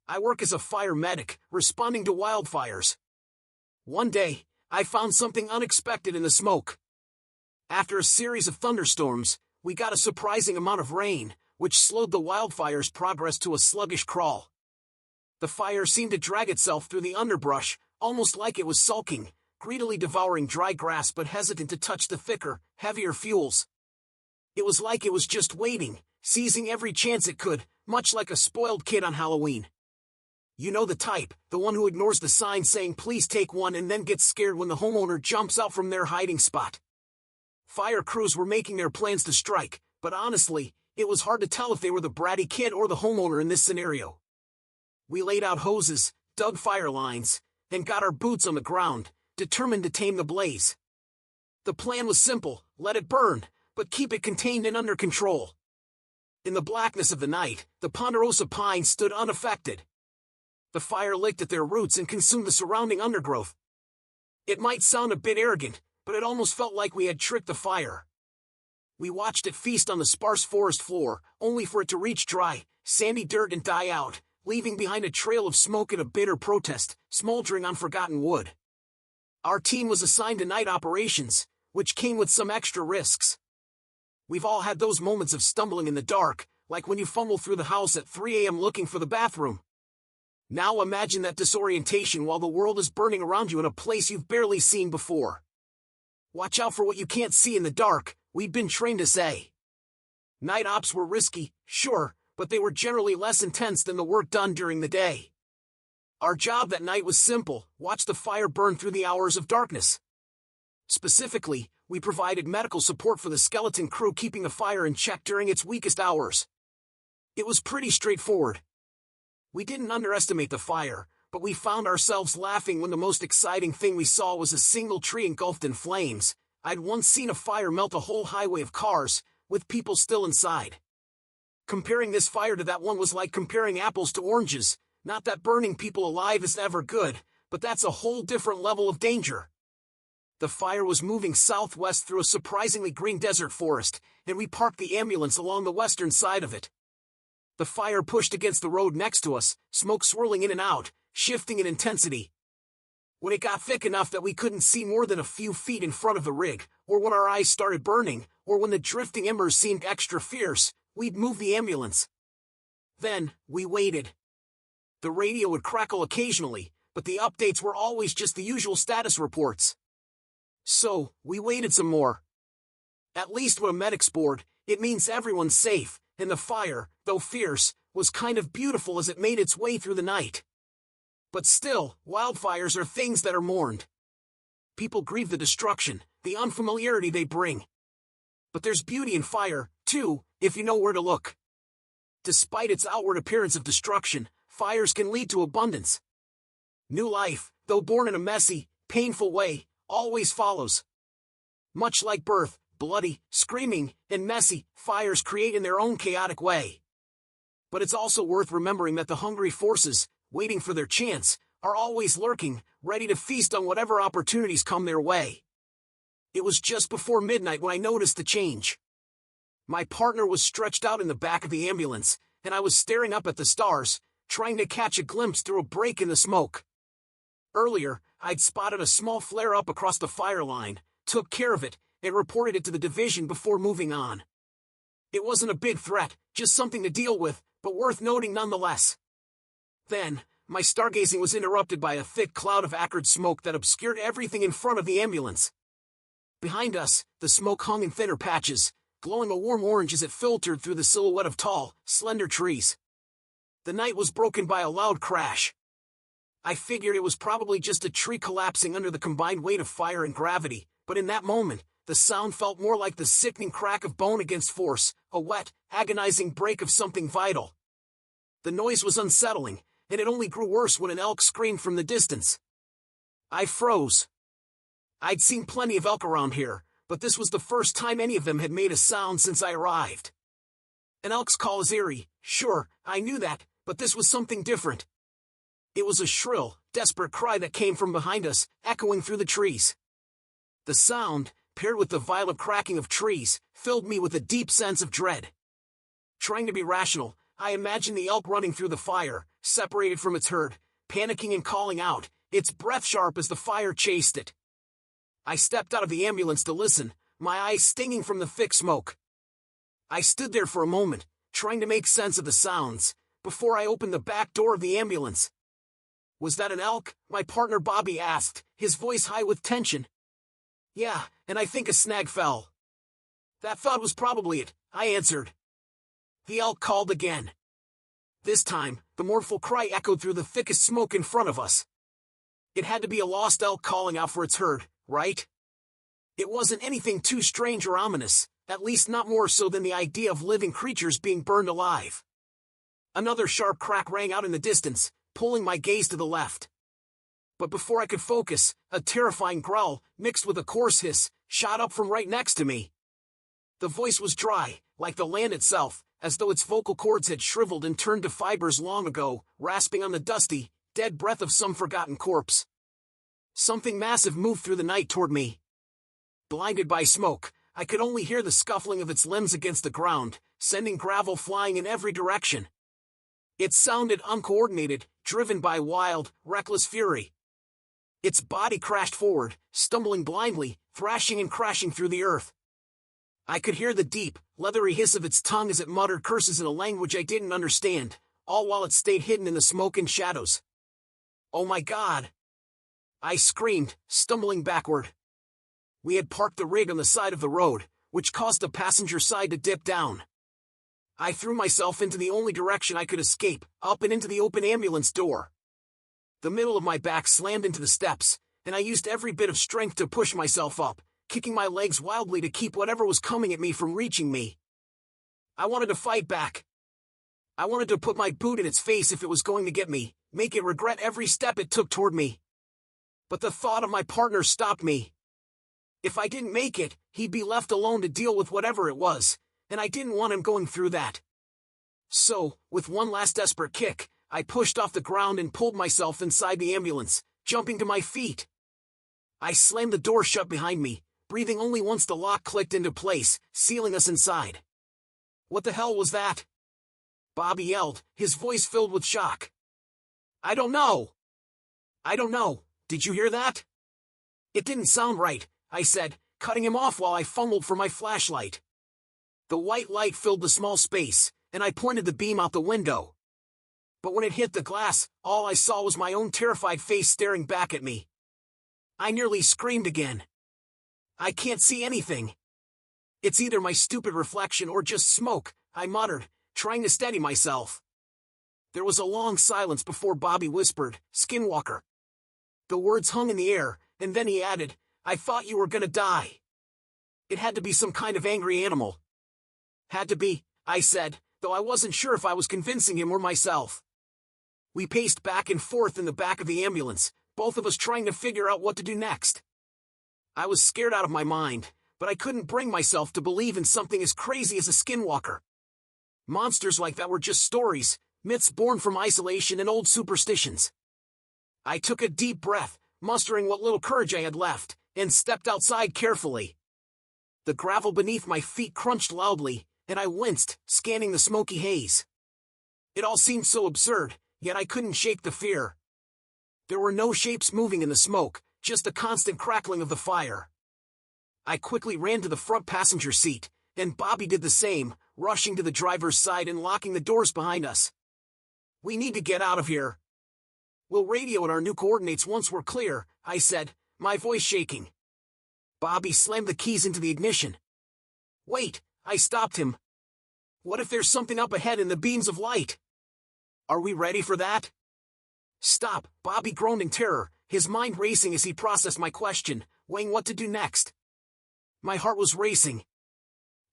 I work as a fire medic, responding to wildfires. One day, I found something unexpected in the smoke. After a series of thunderstorms, we got a surprising amount of rain, which slowed the wildfire's progress to a sluggish crawl. The fire seemed to drag itself through the underbrush, almost like it was sulking, greedily devouring dry grass but hesitant to touch the thicker, heavier fuels. It was like it was just waiting, seizing every chance it could, much like a spoiled kid on Halloween. You know the type, the one who ignores the sign saying please take one and then gets scared when the homeowner jumps out from their hiding spot. Fire crews were making their plans to strike, but honestly, it was hard to tell if they were the bratty kid or the homeowner in this scenario. We laid out hoses, dug fire lines, and got our boots on the ground, determined to tame the blaze. The plan was simple: let it burn, but keep it contained and under control. In the blackness of the night, the ponderosa pines stood unaffected. The fire licked at their roots and consumed the surrounding undergrowth. It might sound a bit arrogant, but it almost felt like we had tricked the fire. We watched it feast on the sparse forest floor, only for it to reach dry, sandy dirt and die out, leaving behind a trail of smoke and a bitter protest, smoldering on forgotten wood. Our team was assigned to night operations, which came with some extra risks. We've all had those moments of stumbling in the dark, like when you fumble through the house at 3 a.m. looking for the bathroom. Now imagine that disorientation while the world is burning around you in a place you've barely seen before. Watch out for what you can't see in the dark, we'd been trained to say. Night ops were risky, sure, but they were generally less intense than the work done during the day. Our job that night was simple: watch the fire burn through the hours of darkness. Specifically, we provided medical support for the skeleton crew, keeping the fire in check during its weakest hours. It was pretty straightforward. We didn't underestimate the fire, but we found ourselves laughing when the most exciting thing we saw was a single tree engulfed in flames. I'd once seen a fire melt a whole highway of cars, with people still inside. Comparing this fire to that one was like comparing apples to oranges. Not that burning people alive is ever good, but that's a whole different level of danger. The fire was moving southwest through a surprisingly green desert forest, and we parked the ambulance along the western side of it. The fire pushed against the road next to us, smoke swirling in and out, shifting in intensity. When it got thick enough that we couldn't see more than a few feet in front of the rig, or when our eyes started burning, or when the drifting embers seemed extra fierce, we'd move the ambulance. Then, we waited. The radio would crackle occasionally, but the updates were always just the usual status reports. So, we waited some more. At least when a medic's bored, it means everyone's safe, and the fire, though fierce, was kind of beautiful as it made its way through the night. But still, wildfires are things that are mourned. People grieve the destruction, the unfamiliarity they bring. But there's beauty in fire, too, if you know where to look. Despite its outward appearance of destruction, fires can lead to abundance. New life, though born in a messy, painful way, always follows. Much like birth, bloody, screaming, and messy, fires create in their own chaotic way. But it's also worth remembering that the hungry forces, waiting for their chance, are always lurking, ready to feast on whatever opportunities come their way. It was just before midnight when I noticed the change. My partner was stretched out in the back of the ambulance, and I was staring up at the stars, trying to catch a glimpse through a break in the smoke. Earlier, I'd spotted a small flare-up across the fire line, took care of it, and reported it to the division before moving on. It wasn't a big threat, just something to deal with, but worth noting nonetheless. Then, my stargazing was interrupted by a thick cloud of acrid smoke that obscured everything in front of the ambulance. Behind us, the smoke hung in thinner patches, glowing a warm orange as it filtered through the silhouette of tall, slender trees. The night was broken by a loud crash. I figured it was probably just a tree collapsing under the combined weight of fire and gravity, but in that moment, the sound felt more like the sickening crack of bone against force, a wet, agonizing break of something vital. The noise was unsettling, and it only grew worse when an elk screamed from the distance. I froze. I'd seen plenty of elk around here, but this was the first time any of them had made a sound since I arrived. An elk's call is eerie, sure, I knew that, but this was something different. It was a shrill, desperate cry that came from behind us, echoing through the trees. The sound, paired with the violent cracking of trees, filled me with a deep sense of dread. Trying to be rational, I imagined the elk running through the fire, separated from its herd, panicking and calling out, its breath sharp as the fire chased it. I stepped out of the ambulance to listen, my eyes stinging from the thick smoke. I stood there for a moment, trying to make sense of the sounds, before I opened the back door of the ambulance. "Was that an elk?" my partner Bobby asked, his voice high with tension. "Yeah, and I think a snag fell." "That thought was probably it," I answered. The elk called again. This time, the mournful cry echoed through the thickest smoke in front of us. It had to be a lost elk calling out for its herd, right? It wasn't anything too strange or ominous, at least not more so than the idea of living creatures being burned alive. Another sharp crack rang out in the distance, pulling my gaze to the left. But before I could focus, a terrifying growl, mixed with a coarse hiss, shot up from right next to me. The voice was dry, like the land itself, as though its vocal cords had shriveled and turned to fibers long ago, rasping on the dusty, dead breath of some forgotten corpse. Something massive moved through the night toward me. Blinded by smoke, I could only hear the scuffling of its limbs against the ground, sending gravel flying in every direction. It sounded uncoordinated, driven by wild, reckless fury. Its body crashed forward, stumbling blindly, thrashing and crashing through the earth. I could hear the deep, leathery hiss of its tongue as it muttered curses in a language I didn't understand, all while it stayed hidden in the smoke and shadows. "Oh my God!" I screamed, stumbling backward. We had parked the rig on the side of the road, which caused the passenger side to dip down. I threw myself into the only direction I could escape, up and into the open ambulance door. The middle of my back slammed into the steps, and I used every bit of strength to push myself up, kicking my legs wildly to keep whatever was coming at me from reaching me. I wanted to fight back. I wanted to put my boot in its face if it was going to get me, make it regret every step it took toward me. But the thought of my partner stopped me. If I didn't make it, he'd be left alone to deal with whatever it was, and I didn't want him going through that. So, with one last desperate kick, I pushed off the ground and pulled myself inside the ambulance, jumping to my feet. I slammed the door shut behind me, breathing only once the lock clicked into place, sealing us inside. "What the hell was that?" Bobby yelled, his voice filled with shock. "I don't know." "I don't know. Did you hear that?" "It didn't sound right," I said, cutting him off while I fumbled for my flashlight. The white light filled the small space, and I pointed the beam out the window. But when it hit the glass, all I saw was my own terrified face staring back at me. I nearly screamed again. "I can't see anything." "It's either my stupid reflection or just smoke," I muttered, trying to steady myself. There was a long silence before Bobby whispered, "Skinwalker." The words hung in the air, and then he added, "I thought you were gonna die." It had to be some kind of angry animal. "Had to be," I said, though I wasn't sure if I was convincing him or myself. We paced back and forth in the back of the ambulance, both of us trying to figure out what to do next. I was scared out of my mind, but I couldn't bring myself to believe in something as crazy as a skinwalker. Monsters like that were just stories, myths born from isolation and old superstitions. I took a deep breath, mustering what little courage I had left, and stepped outside carefully. The gravel beneath my feet crunched loudly, and I winced, scanning the smoky haze. It all seemed so absurd, yet I couldn't shake the fear. There were no shapes moving in the smoke, just the constant crackling of the fire. I quickly ran to the front passenger seat, and Bobby did the same, rushing to the driver's side and locking the doors behind us. "We need to get out of here." "We'll radio at our new coordinates once we're clear," I said, my voice shaking. Bobby slammed the keys into the ignition. "Wait," I stopped him. "What if there's something up ahead in the beams of light?" "Are we ready for that?" "Stop," Bobby groaned in terror, his mind racing as he processed my question, weighing what to do next. My heart was racing.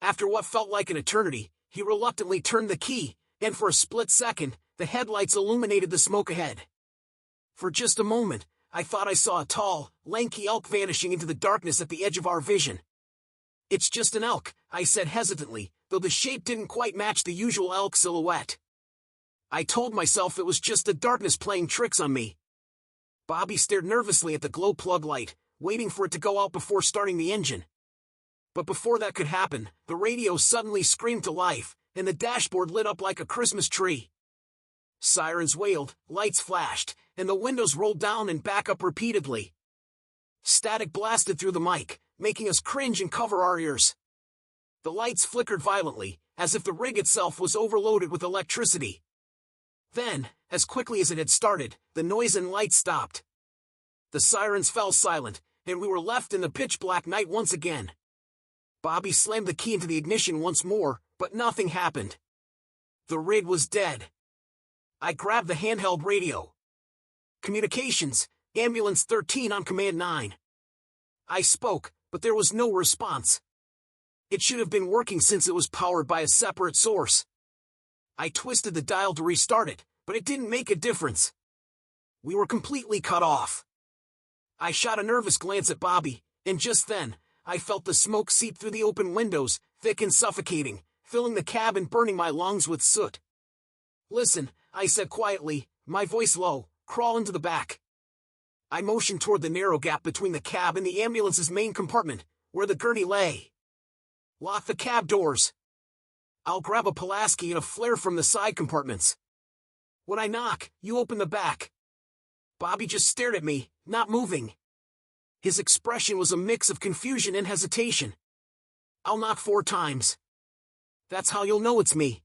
After what felt like an eternity, he reluctantly turned the key, and for a split second, the headlights illuminated the smoke ahead. For just a moment, I thought I saw a tall, lanky elk vanishing into the darkness at the edge of our vision. "It's just an elk," I said hesitantly, though the shape didn't quite match the usual elk silhouette. I told myself it was just the darkness playing tricks on me. Bobby stared nervously at the glow plug light, waiting for it to go out before starting the engine. But before that could happen, the radio suddenly screamed to life, and the dashboard lit up like a Christmas tree. Sirens wailed, lights flashed, and the windows rolled down and back up repeatedly. Static blasted through the mic, making us cringe and cover our ears. The lights flickered violently, as if the rig itself was overloaded with electricity. Then, as quickly as it had started, the noise and light stopped. The sirens fell silent, and we were left in the pitch-black night once again. Bobby slammed the key into the ignition once more, but nothing happened. The rig was dead. I grabbed the handheld radio. Communications, Ambulance 13 on Command 9. I spoke, but there was no response. It should have been working since it was powered by a separate source. I twisted the dial to restart it, but it didn't make a difference. We were completely cut off. I shot a nervous glance at Bobby, and just then, I felt the smoke seep through the open windows, thick and suffocating, filling the cab and burning my lungs with soot. "Listen," I said quietly, my voice low, "crawl into the back." I motioned toward the narrow gap between the cab and the ambulance's main compartment, where the gurney lay. "Lock the cab doors. I'll grab a Pulaski and a flare from the side compartments. When I knock, you open the back." Bobby just stared at me, not moving. His expression was a mix of confusion and hesitation. "I'll knock 4 times. That's how you'll know it's me."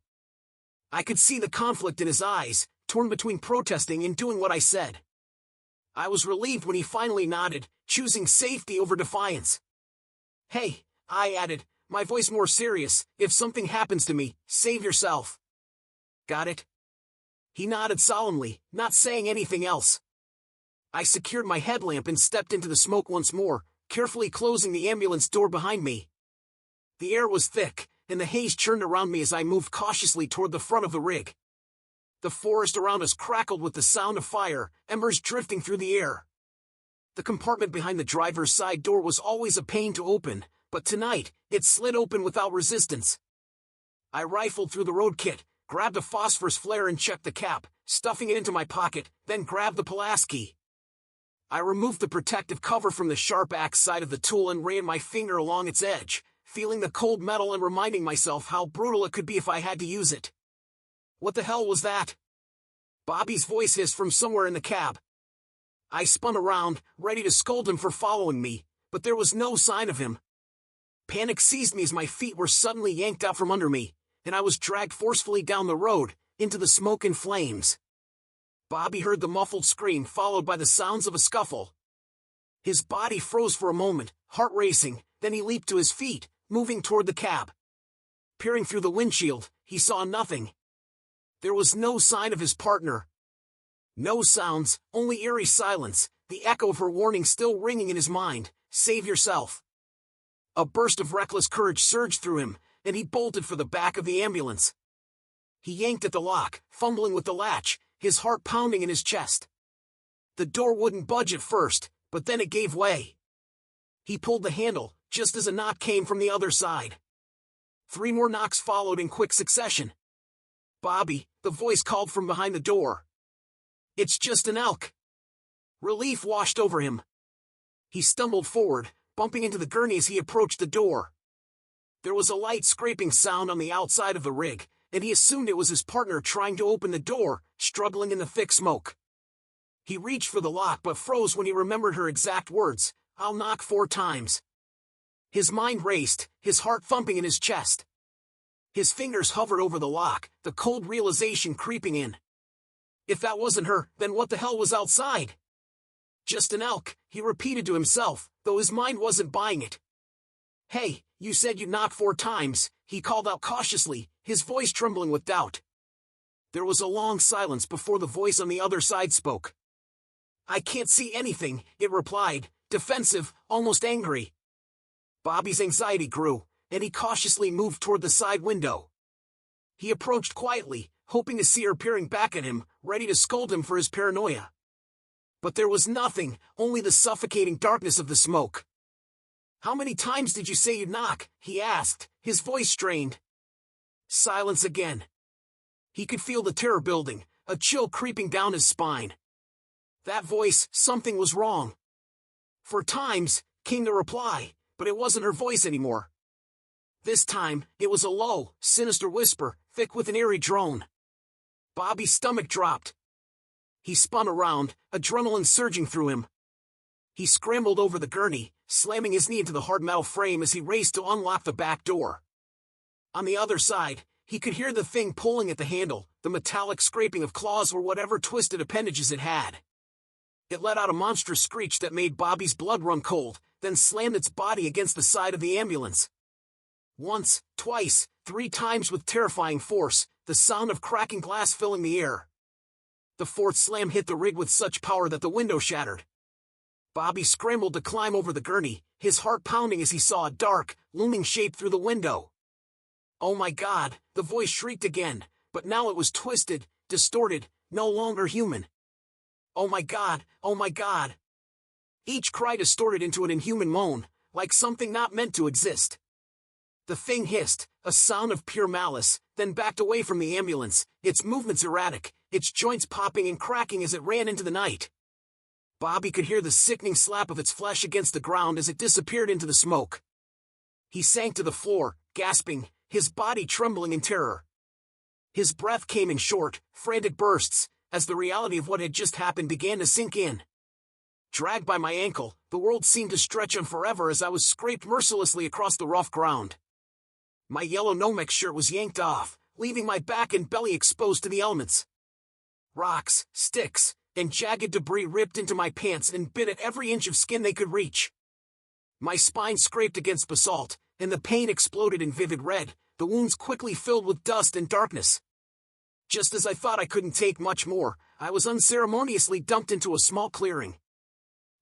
I could see the conflict in his eyes, torn between protesting and doing what I said. I was relieved when he finally nodded, choosing safety over defiance. "Hey," I added, my voice more serious, "if something happens to me, save yourself. Got it?" He nodded solemnly, not saying anything else. I secured my headlamp and stepped into the smoke once more, carefully closing the ambulance door behind me. The air was thick, and the haze churned around me as I moved cautiously toward the front of the rig. The forest around us crackled with the sound of fire, embers drifting through the air. The compartment behind the driver's side door was always a pain to open, but tonight, it slid open without resistance. I rifled through the road kit, grabbed a phosphorus flare and checked the cap, stuffing it into my pocket, then grabbed the Pulaski. I removed the protective cover from the sharp axe side of the tool and ran my finger along its edge, feeling the cold metal and reminding myself how brutal it could be if I had to use it. "What the hell was that?" Bobby's voice hissed from somewhere in the cab. I spun around, ready to scold him for following me, but there was no sign of him. Panic seized me as my feet were suddenly yanked out from under me, and I was dragged forcefully down the road, into the smoke and flames. Bobby heard the muffled scream followed by the sounds of a scuffle. His body froze for a moment, heart racing, then he leaped to his feet, moving toward the cab. Peering through the windshield, he saw nothing. There was no sign of his partner. No sounds, only eerie silence, the echo of her warning still ringing in his mind, "Save yourself." A burst of reckless courage surged through him, and he bolted for the back of the ambulance. He yanked at the lock, fumbling with the latch, his heart pounding in his chest. The door wouldn't budge at first, but then it gave way. He pulled the handle, just as a knock came from the other side. 3 more knocks followed in quick succession. "Bobby," the voice called from behind the door. "It's just an elk." Relief washed over him. He stumbled forward, bumping into the gurney as he approached the door. There was a light scraping sound on the outside of the rig, and he assumed it was his partner trying to open the door, struggling in the thick smoke. He reached for the lock but froze when he remembered her exact words, "I'll knock 4 times." His mind raced, his heart thumping in his chest. His fingers hovered over the lock, the cold realization creeping in. If that wasn't her, then what the hell was outside? "Just an elk," he repeated to himself, though his mind wasn't buying it. "Hey, you said you'd knock 4 times, he called out cautiously, his voice trembling with doubt. There was a long silence before the voice on the other side spoke. "I can't see anything," it replied, defensive, almost angry. Bobby's anxiety grew, and he cautiously moved toward the side window. He approached quietly, hoping to see her peering back at him, ready to scold him for his paranoia. But there was nothing, only the suffocating darkness of the smoke. "How many times did you say you'd knock?" he asked, his voice strained. Silence again. He could feel the terror building, a chill creeping down his spine. That voice, something was wrong. 4 times, came the reply, but it wasn't her voice anymore. This time, it was a low, sinister whisper, thick with an eerie drone. Bobby's stomach dropped. He spun around, adrenaline surging through him. He scrambled over the gurney, slamming his knee into the hard metal frame as he raced to unlock the back door. On the other side, he could hear the thing pulling at the handle, the metallic scraping of claws or whatever twisted appendages it had. It let out a monstrous screech that made Bobby's blood run cold, then slammed its body against the side of the ambulance. Once, twice, 3 times with terrifying force, the sound of cracking glass filling the air. The fourth slam hit the rig with such power that the window shattered. Bobby scrambled to climb over the gurney, his heart pounding as he saw a dark, looming shape through the window. "Oh my God," the voice shrieked again, but now it was twisted, distorted, no longer human. "Oh my God, oh my God." Each cry distorted into an inhuman moan, like something not meant to exist. The thing hissed, a sound of pure malice, then backed away from the ambulance, its movements erratic, its joints popping and cracking as it ran into the night. Bobby could hear the sickening slap of its flesh against the ground as it disappeared into the smoke. He sank to the floor, gasping, his body trembling in terror. His breath came in short, frantic bursts, as the reality of what had just happened began to sink in. Dragged by my ankle, the world seemed to stretch on forever as I was scraped mercilessly across the rough ground. My yellow Nomex shirt was yanked off, leaving my back and belly exposed to the elements. Rocks, sticks, and jagged debris ripped into my pants and bit at every inch of skin they could reach. My spine scraped against basalt, and the pain exploded in vivid red, the wounds quickly filled with dust and darkness. Just as I thought I couldn't take much more, I was unceremoniously dumped into a small clearing.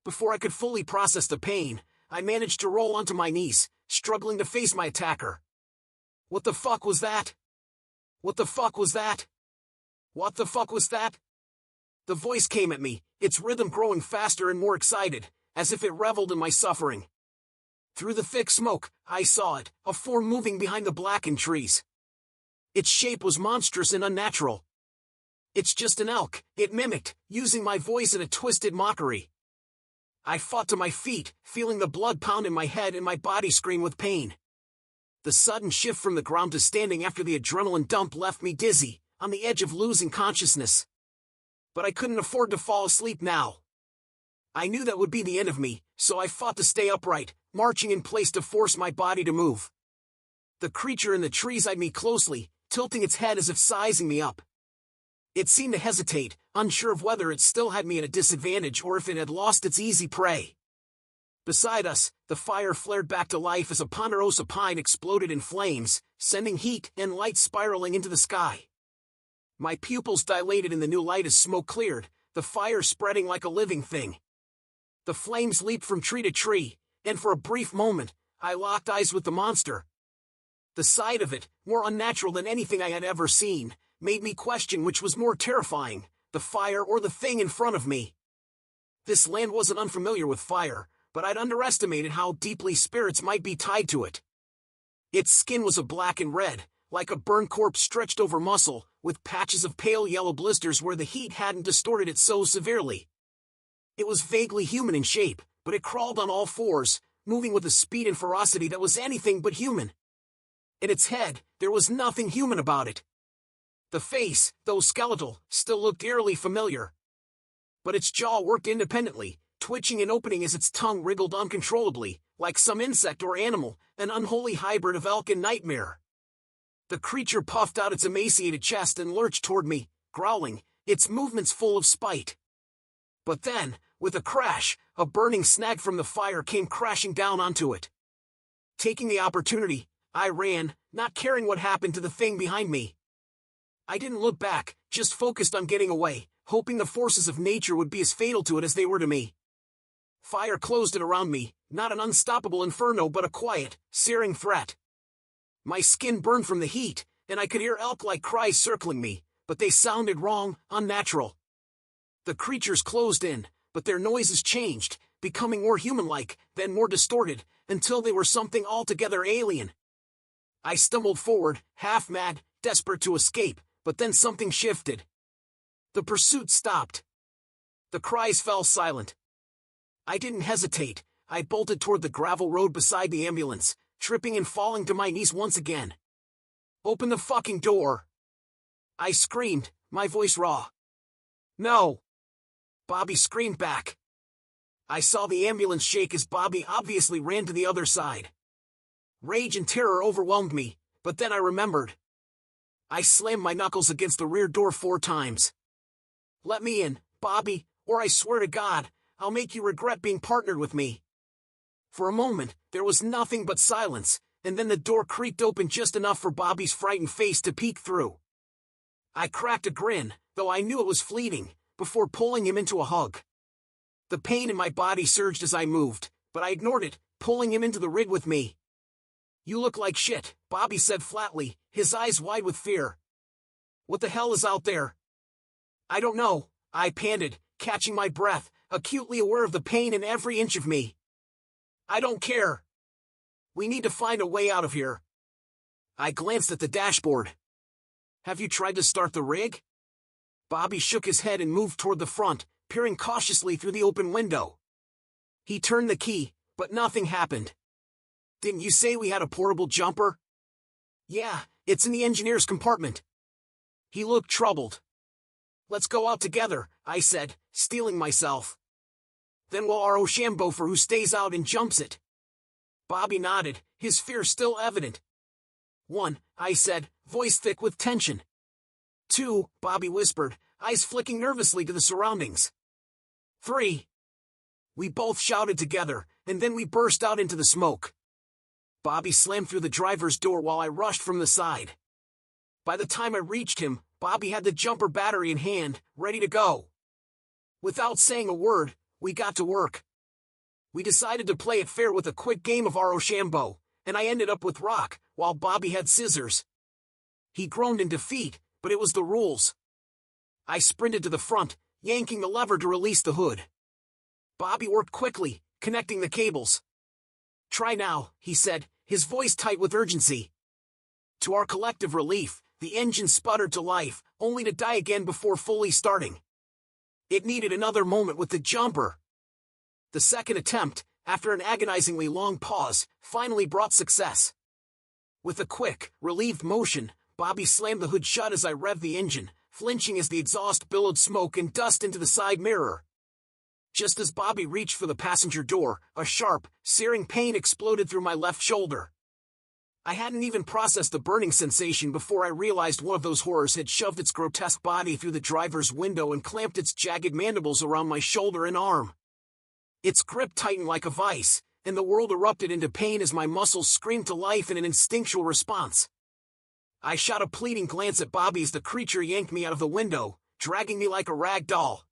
Before I could fully process the pain, I managed to roll onto my knees, struggling to face my attacker. What the fuck was that? What the fuck was that? What the fuck was that? The voice came at me, its rhythm growing faster and more excited, as if it reveled in my suffering. Through the thick smoke, I saw it, a form moving behind the blackened trees. Its shape was monstrous and unnatural. "It's just an elk," it mimicked, using my voice in a twisted mockery. I fought to my feet, feeling the blood pound in my head and my body scream with pain. The sudden shift from the ground to standing after the adrenaline dump left me dizzy, on the edge of losing consciousness. But I couldn't afford to fall asleep now. I knew that would be the end of me, so I fought to stay upright, marching in place to force my body to move. The creature in the trees eyed me closely, tilting its head as if sizing me up. It seemed to hesitate, unsure of whether it still had me at a disadvantage or if it had lost its easy prey. Beside us, the fire flared back to life as a ponderosa pine exploded in flames, sending heat and light spiraling into the sky. My pupils dilated in the new light as smoke cleared, the fire spreading like a living thing. The flames leaped from tree to tree, and for a brief moment, I locked eyes with the monster. The sight of it, more unnatural than anything I had ever seen, made me question which was more terrifying, the fire or the thing in front of me. This land wasn't unfamiliar with fire, but I'd underestimated how deeply spirits might be tied to it. Its skin was a black and red, like a burned corpse stretched over muscle, with patches of pale yellow blisters where the heat hadn't distorted it so severely. It was vaguely human in shape, but it crawled on all fours, moving with a speed and ferocity that was anything but human. In its head, there was nothing human about it. The face, though skeletal, still looked eerily familiar. But its jaw worked independently, twitching and opening as its tongue wriggled uncontrollably, like some insect or animal, an unholy hybrid of elk and nightmare. The creature puffed out its emaciated chest and lurched toward me, growling, its movements full of spite. But then, with a crash, a burning snag from the fire came crashing down onto it. Taking the opportunity, I ran, not caring what happened to the thing behind me. I didn't look back, just focused on getting away, hoping the forces of nature would be as fatal to it as they were to me. Fire closed in around me, not an unstoppable inferno but a quiet, searing threat. My skin burned from the heat, and I could hear elk-like cries circling me, but they sounded wrong, unnatural. The creatures closed in, but their noises changed, becoming more human-like, then more distorted, until they were something altogether alien. I stumbled forward, half mad, desperate to escape, but then something shifted. The pursuit stopped. The cries fell silent. I didn't hesitate. I bolted toward the gravel road beside the ambulance, tripping and falling to my knees once again. "Open the fucking door!" I screamed, my voice raw. "No!" Bobby screamed back. I saw the ambulance shake as Bobby obviously ran to the other side. Rage and terror overwhelmed me, but then I remembered. I slammed my knuckles against the rear door 4 times. "Let me in, Bobby, or I swear to God, I'll make you regret being partnered with me." For a moment, there was nothing but silence, and then the door creaked open just enough for Bobby's frightened face to peek through. I cracked a grin, though I knew it was fleeting, before pulling him into a hug. The pain in my body surged as I moved, but I ignored it, pulling him into the rig with me. "You look like shit," Bobby said flatly, his eyes wide with fear. "What the hell is out there?" "I don't know," I panted, catching my breath, acutely aware of the pain in every inch of me. "I don't care. We need to find a way out of here." I glanced at the dashboard. "Have you tried to start the rig?" Bobby shook his head and moved toward the front, peering cautiously through the open window. He turned the key, but nothing happened. "Didn't you say we had a portable jumper?" "Yeah, it's in the engineer's compartment." He looked troubled. "Let's go out together," I said, steeling myself. "Then we'll Rochambeau for who stays out and jumps it." Bobby nodded, his fear still evident. "1, I said, voice thick with tension. 2, Bobby whispered, eyes flicking nervously to the surroundings. 3. We both shouted together, and then we burst out into the smoke. Bobby slammed through the driver's door while I rushed from the side. By the time I reached him, Bobby had the jumper battery in hand, ready to go. Without saying a word, we got to work. We decided to play it fair with a quick game of Rochambeau, and I ended up with rock, while Bobby had scissors. He groaned in defeat, but it was the rules. I sprinted to the front, yanking the lever to release the hood. Bobby worked quickly, connecting the cables. "Try now," he said, his voice tight with urgency. To our collective relief, the engine sputtered to life, only to die again before fully starting. It needed another moment with the jumper. The second attempt, after an agonizingly long pause, finally brought success. With a quick, relieved motion, Bobby slammed the hood shut as I revved the engine, flinching as the exhaust billowed smoke and dust into the side mirror. Just as Bobby reached for the passenger door, a sharp, searing pain exploded through my left shoulder. I hadn't even processed the burning sensation before I realized one of those horrors had shoved its grotesque body through the driver's window and clamped its jagged mandibles around my shoulder and arm. Its grip tightened like a vice, and the world erupted into pain as my muscles screamed to life in an instinctual response. I shot a pleading glance at Bobby as the creature yanked me out of the window, dragging me like a rag doll.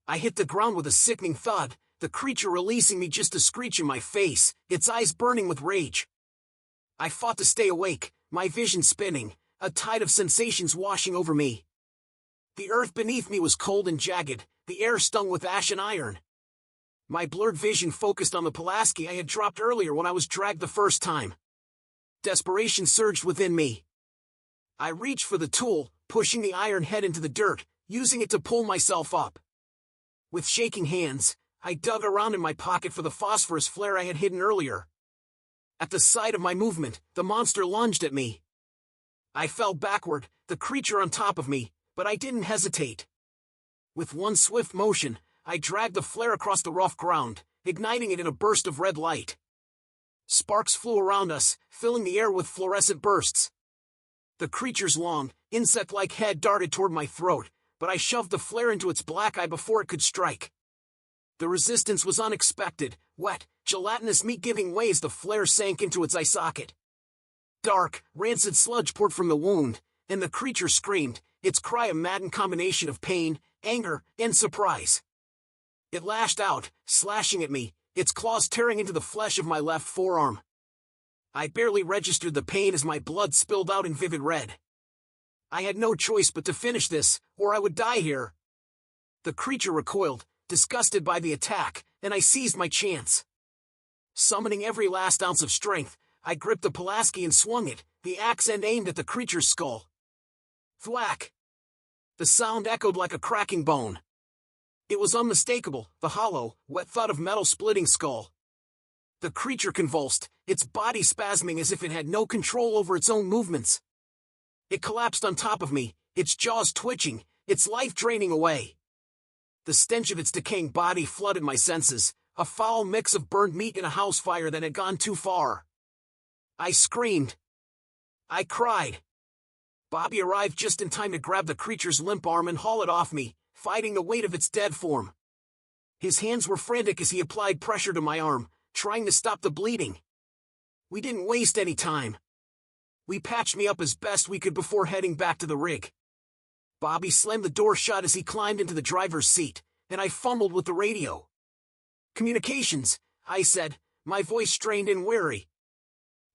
I hit the ground with a sickening thud, the creature releasing me just to screech in my face, its eyes burning with rage. I fought to stay awake, my vision spinning, a tide of sensations washing over me. The earth beneath me was cold and jagged, the air stung with ash and iron. My blurred vision focused on the Pulaski I had dropped earlier when I was dragged the first time. Desperation surged within me. I reached for the tool, pushing the iron head into the dirt, using it to pull myself up. With shaking hands, I dug around in my pocket for the phosphorus flare I had hidden earlier. At the sight of my movement, the monster lunged at me. I fell backward, the creature on top of me, but I didn't hesitate. With one swift motion, I dragged the flare across the rough ground, igniting it in a burst of red light. Sparks flew around us, filling the air with fluorescent bursts. The creature's long, insect-like head darted toward my throat, but I shoved the flare into its black eye before it could strike. The resistance was unexpected, wet, gelatinous meat giving way as the flare sank into its eye socket. Dark, rancid sludge poured from the wound, and the creature screamed, its cry a maddened combination of pain, anger, and surprise. It lashed out, slashing at me, its claws tearing into the flesh of my left forearm. I barely registered the pain as my blood spilled out in vivid red. I had no choice but to finish this, or I would die here. The creature recoiled, disgusted by the attack, and I seized my chance. Summoning every last ounce of strength, I gripped the Pulaski and swung it, the axe end aimed at the creature's skull. Thwack! The sound echoed like a cracking bone. It was unmistakable, the hollow, wet thud of metal splitting skull. The creature convulsed, its body spasming as if it had no control over its own movements. It collapsed on top of me, its jaws twitching, its life draining away. The stench of its decaying body flooded my senses, a foul mix of burned meat and a house fire that had gone too far. I screamed. I cried. Bobby arrived just in time to grab the creature's limp arm and haul it off me, fighting the weight of its dead form. His hands were frantic as he applied pressure to my arm, trying to stop the bleeding. We didn't waste any time. We patched me up as best we could before heading back to the rig. Bobby slammed the door shut as he climbed into the driver's seat, and I fumbled with the radio. "Communications," I said, my voice strained and weary.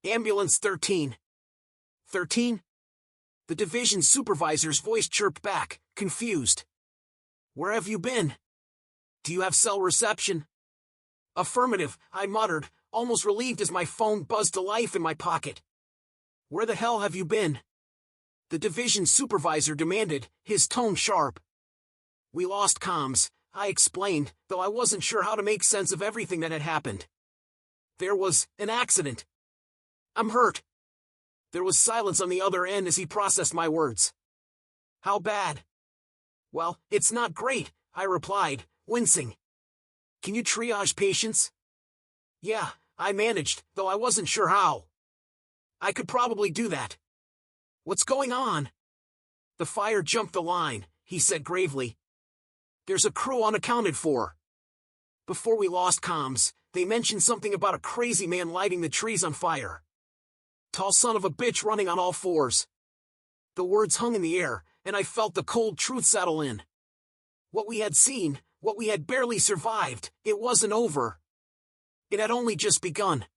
"Ambulance 13. 13? The division supervisor's voice chirped back, confused. "Where have you been? Do you have cell reception?" "Affirmative," I muttered, almost relieved as my phone buzzed to life in my pocket. "Where the hell have you been?" the division supervisor demanded, his tone sharp. "We lost comms," I explained, though I wasn't sure how to make sense of everything that had happened. "There was an accident. I'm hurt." There was silence on the other end as he processed my words. "How bad?" "Well, it's not great," I replied, wincing. "Can you triage patients?" "Yeah, I managed, though I wasn't sure how." "I could probably do that." "What's going on?" "The fire jumped the line," he said gravely. "There's a crew unaccounted for." Before we lost comms, they mentioned something about a crazy man lighting the trees on fire. "Tall son of a bitch running on all fours." The words hung in the air, and I felt the cold truth settle in. What we had seen, what we had barely survived, it wasn't over. It had only just begun.